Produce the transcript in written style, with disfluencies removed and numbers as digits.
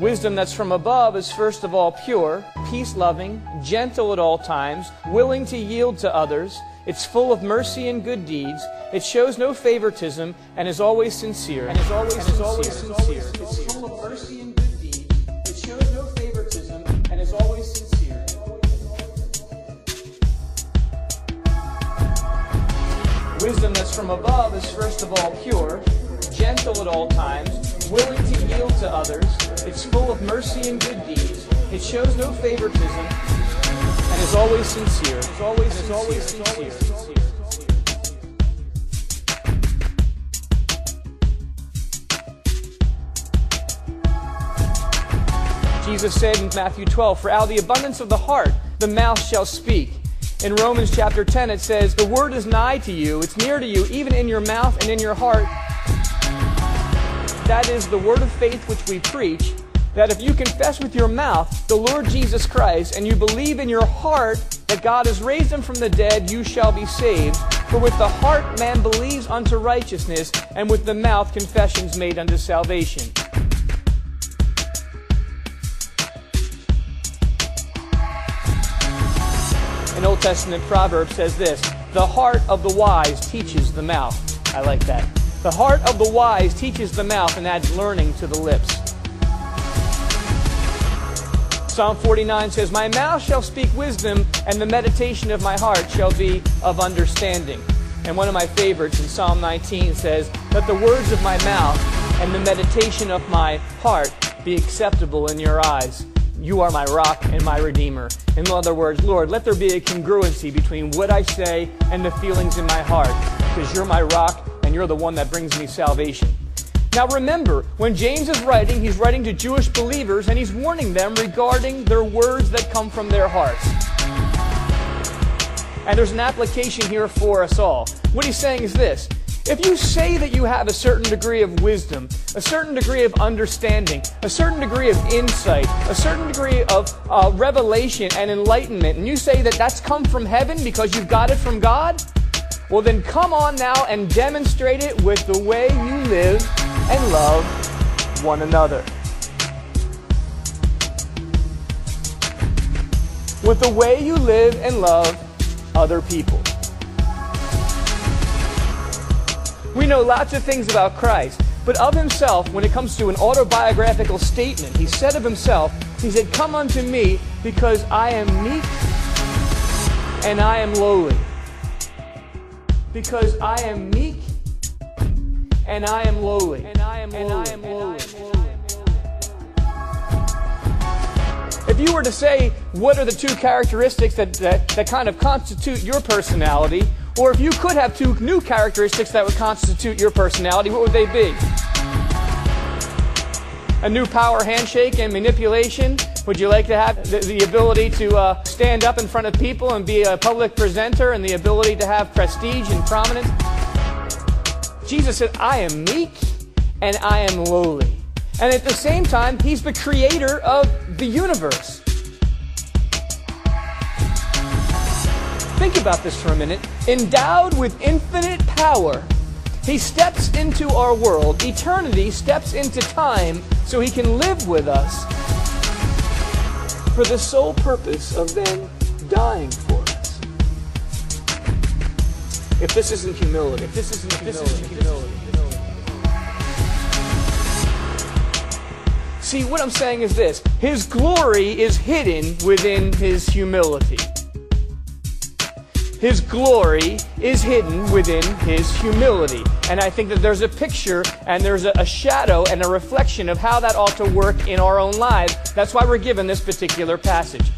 Wisdom that's from above is first of all pure, peace-loving, gentle at all times, willing to yield to others. It's full of mercy and good deeds. It shows no favoritism and is always sincere. It's full of mercy and good deeds. It shows no favoritism and is always sincere. Wisdom that's from above is first of all pure, gentle at all times, willing to yield to others. It's full of mercy and good deeds. It shows no favoritism and is always sincere. It's always sincere. Jesus said in Matthew 12, "For out of the abundance of the heart, the mouth shall speak." In Romans chapter 10, it says, "The word is nigh to you, it's near to you, even in your mouth and in your heart." That is the word of faith which we preach, that if you confess with your mouth the Lord Jesus Christ, and you believe in your heart that God has raised him from the dead, you shall be saved. For with the heart man believes unto righteousness, and with the mouth confession is made unto salvation. An Old Testament proverb says this, "The heart of the wise teaches the mouth." I like that. The heart of the wise teaches the mouth and adds learning to the lips. Psalm 49 says, "My mouth shall speak wisdom, and the meditation of my heart shall be of understanding." And one of my favorites in Psalm 19 says, "Let the words of my mouth and the meditation of my heart be acceptable in your eyes. You are my rock and my redeemer." In other words, Lord, let there be a congruency between what I say and the feelings in my heart, because you're my rock and you're the one that brings me salvation. Now remember, when James is writing, he's writing to Jewish believers and he's warning them regarding their words that come from their hearts. And there's an application here for us all. What he's saying is this: if you say that you have a certain degree of wisdom, a certain degree of understanding, a certain degree of insight, a certain degree of revelation and enlightenment, and you say that that's come from heaven because you've got it from God, well then come on now and demonstrate it with the way you live and love one another. With the way you live and love other people. We know lots of things about Christ, but of himself, when it comes to an autobiographical statement, he said of himself, he said, "Come unto me because I am meek and I am lowly." Because I am meek and I am lowly. If you were to say, what are the two characteristics that kind of constitute your personality, or if you could have two new characteristics that would constitute your personality, what would they be? A new power handshake and manipulation? Would you like to have the ability to stand up in front of people and be a public presenter, and the ability to have prestige and prominence? Jesus said, "I am meek and I am lowly." And at the same time, he's the creator of the universe. Think about this for a minute. Endowed with infinite power, he steps into our world. Eternity steps into time so he can live with us for the sole purpose of then dying for us. If this isn't humility, See, what I'm saying is this: his glory is hidden within his humility. His glory is hidden within his humility. And I think that there's a picture and there's a shadow and a reflection of how that ought to work in our own lives. That's why we're given this particular passage.